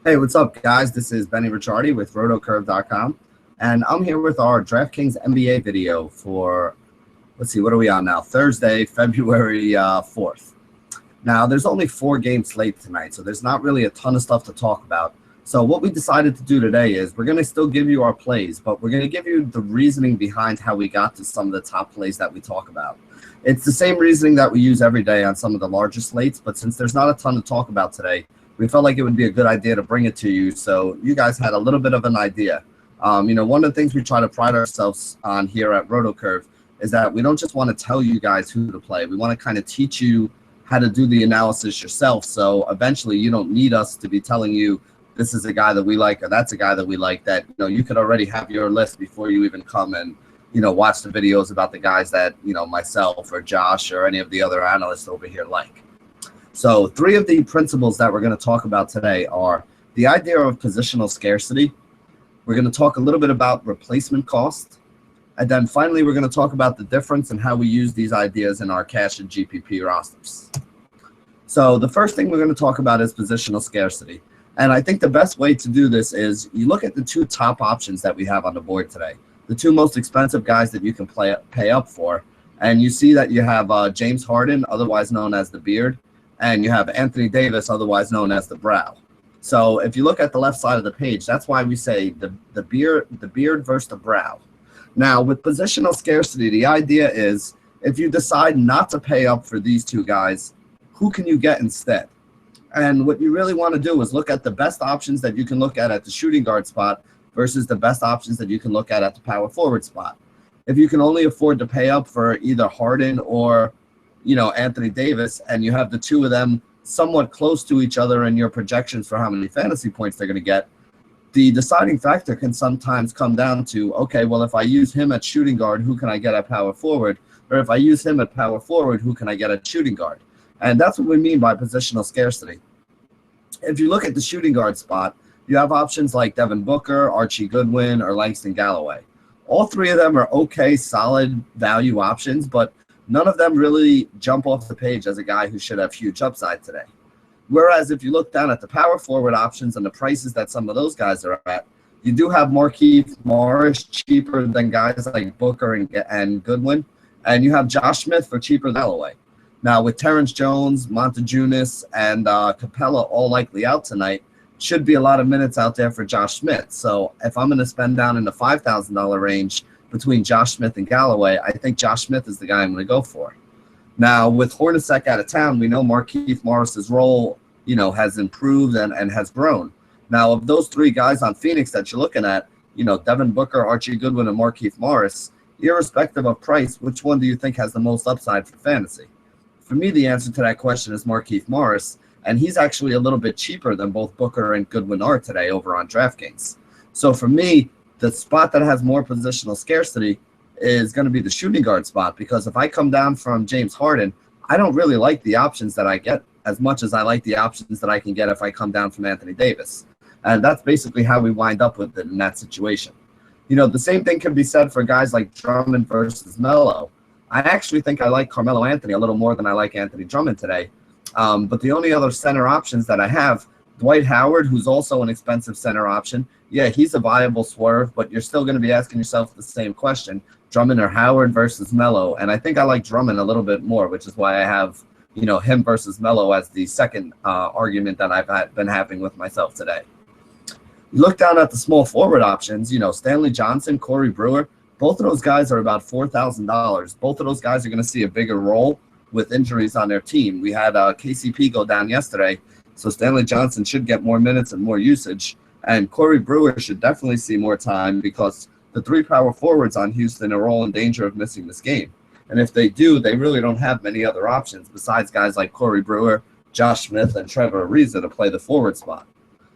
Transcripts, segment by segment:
Hey, what's up, guys? This is Benny Ricciardi with rotocurve.com, and I'm here with our DraftKings NBA video for, let's see, what are we on now? Thursday, February 4th. Now, there's only 4 game slate tonight, so there's not really a ton of stuff to talk about. So what we decided to do today is we're going to still give you our plays, but we're going to give you the reasoning behind how we got to some of the top plays that we talk about. It's the same reasoning that we use every day on some of the larger slates, but since there's not a ton to talk about today, we felt like it would be a good idea to bring it to you so you guys had a little bit of an idea. One of the things we try to pride ourselves on here at RotoCurve is that we don't just want to tell you guys who to play. We want to kind of teach you how to do the analysis yourself. So eventually you don't need us to be telling you this is a guy that we like or that's a guy that we like, that you could already have your list before you even come and watch the videos about the guys that myself or Josh or any of the other analysts over here like. So 3 of the principles that we're going to talk about today are the idea of positional scarcity. We're going to talk a little bit about replacement cost. And then finally, we're going to talk about the difference and how we use these ideas in our cash and GPP rosters. So the first thing we're going to talk about is positional scarcity. And I think the best way to do this is you look at the 2 top options that we have on the board today, the 2 most expensive guys that you can pay up for. And you see that you have James Harden, otherwise known as the Beard, and you have Anthony Davis, otherwise known as the Brow. So if you look at the left side of the page, that's why we say the beard versus the brow. Now, with positional scarcity, the idea is if you decide not to pay up for these 2 guys, who can you get instead? And what you really want to do is look at the best options that you can look at the shooting guard spot versus the best options that you can look at the power forward spot. If you can only afford to pay up for either Harden or Anthony Davis, and you have the 2 of them somewhat close to each other in your projections for how many fantasy points they're going to get, the deciding factor can sometimes come down to, okay, well, if I use him at shooting guard, who can I get at power forward? Or if I use him at power forward, who can I get at shooting guard? And that's what we mean by positional scarcity. If you look at the shooting guard spot, you have options like Devin Booker, Archie Goodwin, or Langston Galloway. All 3 of them are okay, solid value options, but none of them really jump off the page as a guy who should have huge upside today. Whereas if you look down at the power forward options and the prices that some of those guys are at, you do have Markieff Morris cheaper than guys like Booker and Goodwin, and you have Josh Smith for cheaper than Galloway. Now, with Terrence Jones, Montejunas, and Capella all likely out tonight, should be a lot of minutes out there for Josh Smith. So if I'm going to spend down in the $5,000 range between Josh Smith and Galloway, I think Josh Smith is the guy I'm going to go for. Now, with Hornacek out of town, we know Markieff Morris's role, has improved and has grown. Now, of those 3 guys on Phoenix that you're looking at, Devin Booker, Archie Goodwin, and Markieff Morris, irrespective of price, which one do you think has the most upside for fantasy? For me, the answer to that question is Markieff Morris, and he's actually a little bit cheaper than both Booker and Goodwin are today over on DraftKings. So for me, the spot that has more positional scarcity is going to be the shooting guard spot, because if I come down from James Harden, I don't really like the options that I get as much as I like the options that I can get if I come down from Anthony Davis. And that's basically how we wind up with it in that situation. The same thing can be said for guys like Drummond versus Melo. I actually think I like Carmelo Anthony a little more than I like Anthony Drummond today. But the only other center options that I have, Dwight Howard, who's also an expensive center option. Yeah, he's a viable swerve, but you're still going to be asking yourself the same question, Drummond or Howard versus Melo. And I think I like Drummond a little bit more, which is why I have, him versus Melo as the second argument that I've been having with myself today. You look down at the small forward options, Stanley Johnson, Corey Brewer, both of those guys are about $4,000. Both of those guys are going to see a bigger role with injuries on their team. We had KCP go down yesterday, so Stanley Johnson should get more minutes and more usage. And Corey Brewer should definitely see more time because the 3 power forwards on Houston are all in danger of missing this game. And if they do, they really don't have many other options besides guys like Corey Brewer, Josh Smith, and Trevor Ariza to play the forward spot.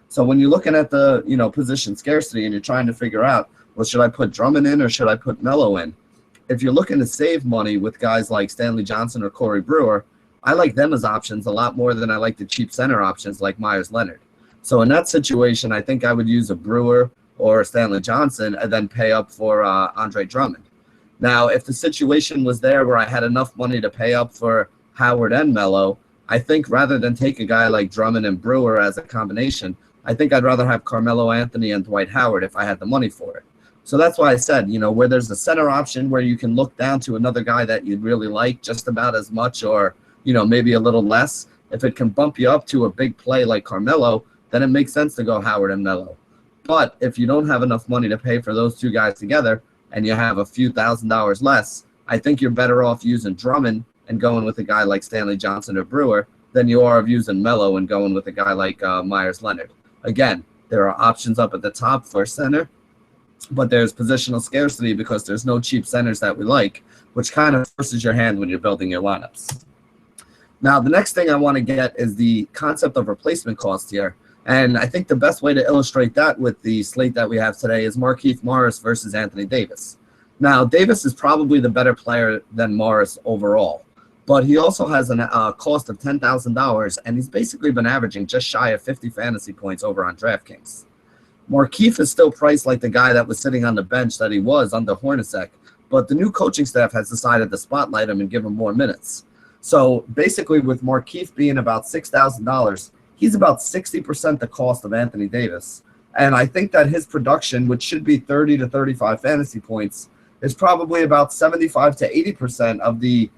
So when you're looking at the position scarcity and you're trying to figure out, well, should I put Drummond in or should I put Melo in? If you're looking to save money with guys like Stanley Johnson or Corey Brewer, I like them as options a lot more than I like the cheap center options like Myers Leonard. So in that situation, I think I would use a Brewer or a Stanley Johnson and then pay up for Andre Drummond. Now, if the situation was there where I had enough money to pay up for Howard and Melo, I think rather than take a guy like Drummond and Brewer as a combination, I think I'd rather have Carmelo Anthony and Dwight Howard if I had the money for it. So that's why I said, where there's a center option where you can look down to another guy that you'd really like just about as much or, maybe a little less. If it can bump you up to a big play like Carmelo, then it makes sense to go Howard and Melo. But if you don't have enough money to pay for those two guys together and you have a few $1,000s less, I think you're better off using Drummond and going with a guy like Stanley Johnson or Brewer than you are of using Melo and going with a guy like Myers Leonard. Again, there are options up at the top for center, but there's positional scarcity because there's no cheap centers that we like, which kind of forces your hand when you're building your lineups. Now, the next thing I want to get is the concept of replacement cost here. And I think the best way to illustrate that with the slate that we have today is Markieff Morris versus Anthony Davis. Now, Davis is probably the better player than Morris overall, but he also has a cost of $10,000, and he's basically been averaging just shy of 50 fantasy points over on DraftKings. Markieff is still priced like the guy that was sitting on the bench that he was under Hornacek, but the new coaching staff has decided to spotlight him and give him more minutes. So basically with Markieff being about $6,000, he's about 60% the cost of Anthony Davis. And I think that his production, which should be 30 to 35 fantasy points, is probably about 75 to 80% of the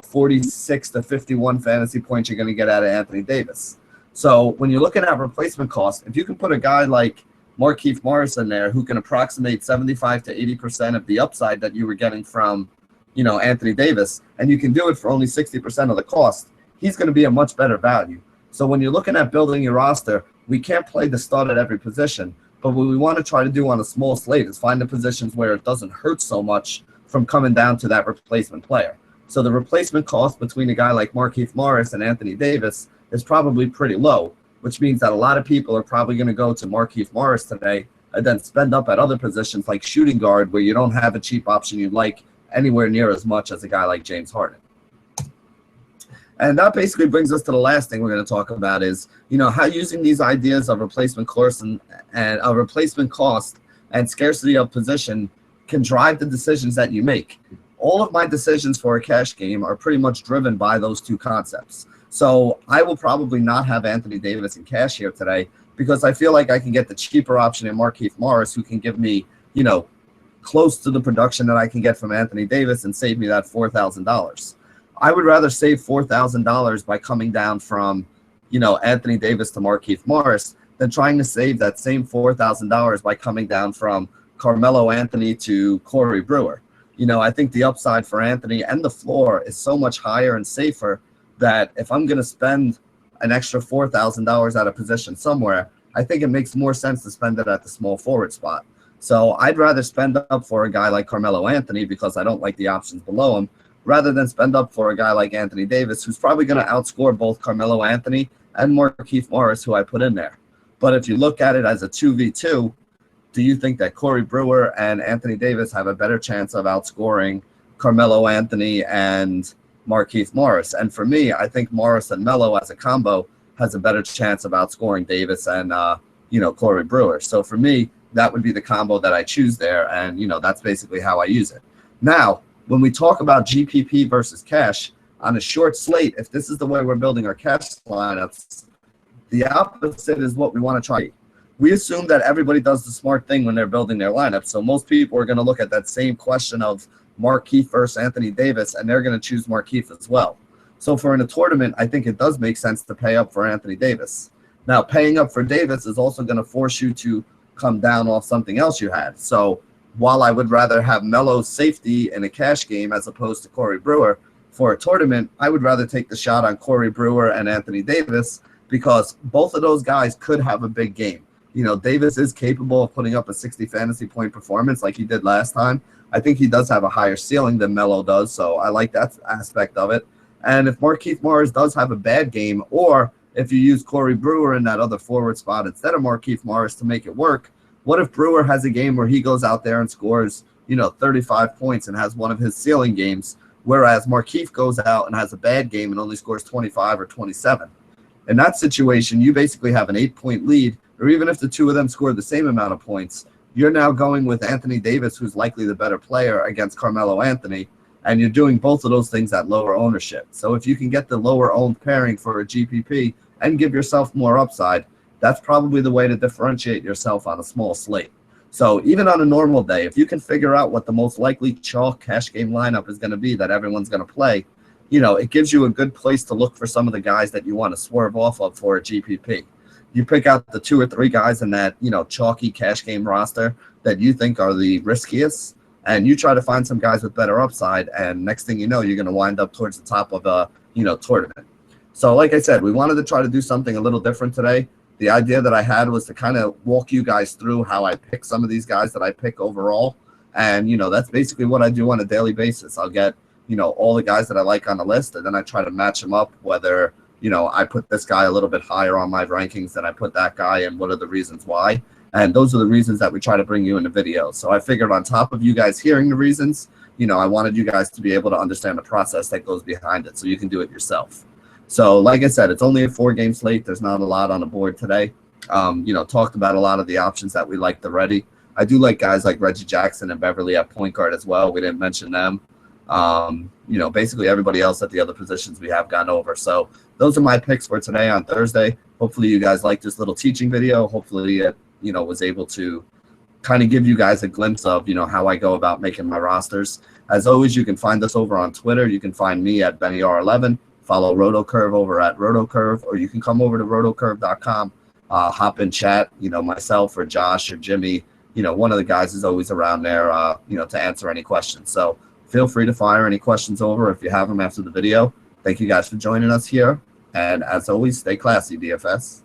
46 to 51 fantasy points you're going to get out of Anthony Davis. So when you're looking at replacement cost, if you can put a guy like Markieff Morris in there who can approximate 75 to 80% of the upside that you were getting from Anthony Davis, and you can do it for only 60% of the cost, he's going to be a much better value. So when you're looking at building your roster, we can't play the stud at every position, but what we want to try to do on a small slate is find the positions where it doesn't hurt so much from coming down to that replacement player. So the replacement cost between a guy like Markieff Morris and Anthony Davis is probably pretty low, which means that a lot of people are probably going to go to Markieff Morris today and then spend up at other positions like shooting guard where you don't have a cheap option you'd like anywhere near as much as a guy like James Harden. And that basically brings us to the last thing we're going to talk about is, how using these ideas of replacement cost and a replacement cost and scarcity of position can drive the decisions that you make. All of my decisions for a cash game are pretty much driven by those two concepts. So I will probably not have Anthony Davis in cash here today because I feel like I can get the cheaper option in Markieff Morris, who can give me, close to the production that I can get from Anthony Davis and save me that $4,000. I would rather save $4,000 by coming down from, Anthony Davis to Markieff Morris than trying to save that same $4,000 by coming down from Carmelo Anthony to Corey Brewer. I think the upside for Anthony and the floor is so much higher and safer that if I'm going to spend an extra $4,000 at a position somewhere, I think it makes more sense to spend it at the small forward spot. So I'd rather spend up for a guy like Carmelo Anthony because I don't like the options below him, rather than spend up for a guy like Anthony Davis, who's probably going to outscore both Carmelo Anthony and Markieff Morris, who I put in there. But if you look at it as a 2v2, do you think that Corey Brewer and Anthony Davis have a better chance of outscoring Carmelo Anthony and Markieff Morris? And for me, I think Morris and Melo as a combo has a better chance of outscoring Davis and, Corey Brewer. So for me, that would be the combo that I choose there. And, that's basically how I use it. Now, when we talk about GPP versus cash on a short slate, if this is the way we're building our cash lineups, the opposite is what we want to try. We assume that everybody does the smart thing when they're building their lineup. So most people are going to look at that same question of Markieff versus Anthony Davis, and they're going to choose Markieff as well. So for in a tournament, I think it does make sense to pay up for Anthony Davis. Now, paying up for Davis is also going to force you to come down off something else you had. So while I would rather have Melo's safety in a cash game as opposed to Corey Brewer for a tournament, I would rather take the shot on Corey Brewer and Anthony Davis because both of those guys could have a big game. Davis is capable of putting up a 60 fantasy point performance like he did last time. I think he does have a higher ceiling than Melo does, so I like that aspect of it. And if Markieff Morris does have a bad game, or if you use Corey Brewer in that other forward spot instead of Markieff Morris to make it work, what if Brewer has a game where he goes out there and scores, 35 points and has one of his ceiling games, whereas Markieff goes out and has a bad game and only scores 25 or 27? In that situation, you basically have an 8-point lead, or even if the two of them score the same amount of points, you're now going with Anthony Davis, who's likely the better player, against Carmelo Anthony, and you're doing both of those things at lower ownership. So if you can get the lower owned pairing for a GPP and give yourself more upside, that's probably the way to differentiate yourself on a small slate. So even on a normal day, if you can figure out what the most likely chalk cash game lineup is going to be that everyone's going to play, it gives you a good place to look for some of the guys that you want to swerve off of for a GPP. You pick out the 2 or 3 guys in that, chalky cash game roster that you think are the riskiest, and you try to find some guys with better upside, and next thing you know, you're going to wind up towards the top of a, tournament. So like I said, we wanted to try to do something a little different today. The idea that I had was to kind of walk you guys through how I pick some of these guys that I pick overall. And, that's basically what I do on a daily basis. I'll get, all the guys that I like on the list, and then I try to match them up, whether, I put this guy a little bit higher on my rankings than I put that guy, and what are the reasons why. And those are the reasons that we try to bring you in the video. So I figured on top of you guys hearing the reasons, I wanted you guys to be able to understand the process that goes behind it so you can do it yourself. So like I said, it's only a 4-game slate. There's not a lot on the board today. Talked about a lot of the options that we liked already. I do like guys like Reggie Jackson and Beverly at point guard as well. We didn't mention them. Basically everybody else at the other positions we have gone over. So those are my picks for today on Thursday. Hopefully you guys liked this little teaching video. Hopefully it, was able to kind of give you guys a glimpse of, how I go about making my rosters. As always, you can find us over on Twitter. You can find me at BennyR11. Follow RotoCurve over at RotoCurve, or you can come over to rotocurve.com, hop in chat, myself or Josh or Jimmy, one of the guys is always around there, to answer any questions. So feel free to fire any questions over if you have them after the video. Thank you guys for joining us here. And as always, stay classy, DFS.